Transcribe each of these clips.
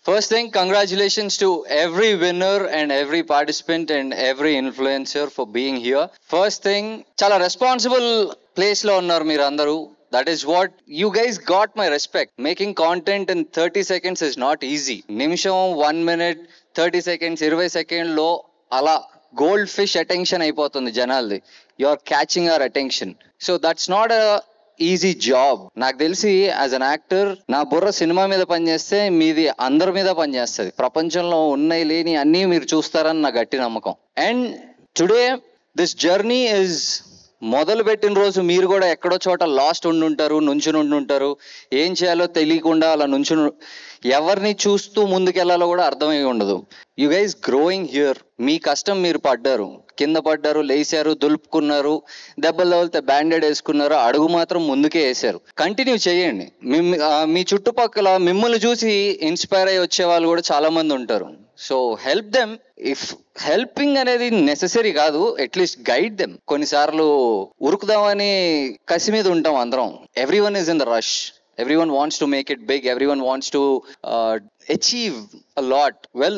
First thing, congratulations to every winner and every participant and every influencer for being here. First thing, chala responsible place lo unnaru meer andaru. That is what you guys got my respect. Making content in 30 seconds is not easy. Nimisham 1 minute 30 seconds 20 second లో అలా gold fish attention అయిపోతుంది జనాల్ది. You are catching our attention. So that's not a easy job. నాకు తెలిసి as an actor నా బుర్ర cinema మీద పనిచేస్తే మీది అందరి మీద పనిచేస్తుంది. ప్రపంచంలో ఉన్నాయి లేని అన్నీ మీరు చూస్తారని నా గట్టి నమ్మకం. And today this journey is మొదలు పెట్టిన రోజు మీరు కూడా ఎక్కడో చోట లాస్ట్ ఉండుంటారు, నుంచుని ఉండుంటారు, ఏం చేయాలో తెలియకుండా అలా నుంచుని ఎవరిని చూస్తూ ముందుకెళ్లాలో కూడా అర్థమై ఉండదు. You guys growing here. మీ కష్టం మీరు పడ్డారు, కింద పడ్డారు, లేచారు, దులుపుకున్నారు, దెబ్బలు తగిలితే బ్యాండెడ్ వేసుకున్నారు, అడుగు మాత్రం ముందుకే వేసారు. కంటిన్యూ చేయండి. మీ చుట్టుపక్కల మిమ్మల్ని చూసి ఇన్స్పైర్ అయ్యి వచ్చే వాళ్ళు కూడా చాలా మంది ఉంటారు. So help them. If helping అనేది నెసెసరీ కాదు, అట్లీస్ట్ గైడ్ దెమ్. కొన్నిసార్లు ఉరుకుదామని కసి మీద ఉంటాం అందరం. Everyone is in the rush. Everyone wants to make it big. Everyone wants to achieve a lot. Well,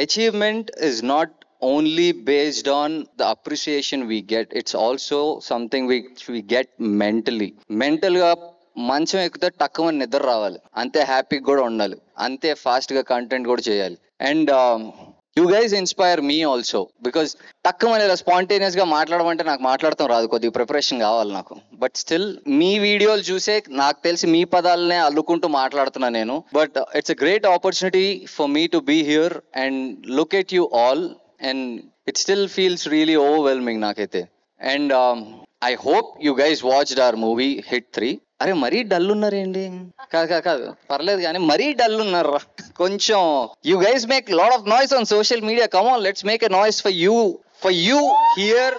achievement is not only based on the appreciation we get. It's also something which we get mentally. Mental-గా మంచం ఎక్కితే టక్కుమని నిద్ర రావాలి, అంతే హ్యాపీగా కూడా ఉండాలి, అంతే ఫాస్ట్గా కంటెంట్ కూడా చేయాలి. And you guys inspire me also. Because టక్కుమని ఇలా స్పాంటేనియస్గా మాట్లాడమంటే నాకు మాట్లాడతాం రాదు, కొద్దిగా ప్రిపరేషన్ కావాలి నాకు. బట్ స్టిల్ మీ వీడియోలు చూసే నాకు తెలిసి మీ పదాలనే అల్లుకుంటూ మాట్లాడుతున్నా నేను. But it's a great opportunity for me to be here and look at you all. And it still feels really overwhelming నాకైతే. And I hope you guys watched our movie hit 3. అరే మరీ డల్ ఉన్నారేంటి? కాదు పర్లేదు కానీ మరీ dull ఉన్నారా కొంచెం. You guys make lot of noise on social media. Come on, let's make a noise for you here.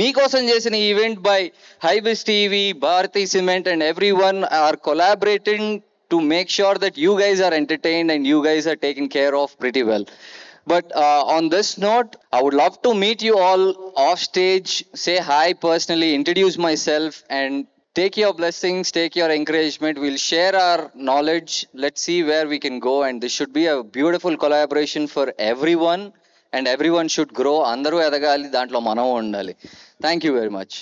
మీకోసం చేసిన event by Hybiz TV, Bharathi cement and everyone are collaborating to make sure that you guys are entertained and you guys are taken care of pretty well. But on this note, I would love to meet you all off stage, say hi personally, introduce myself, and take your blessings, take your encouragement. We'll share our knowledge. Let's see where we can go. And this should be a beautiful collaboration for everyone. And everyone should grow. Andaru edagali, dantlo manamu undali. Thank you very much.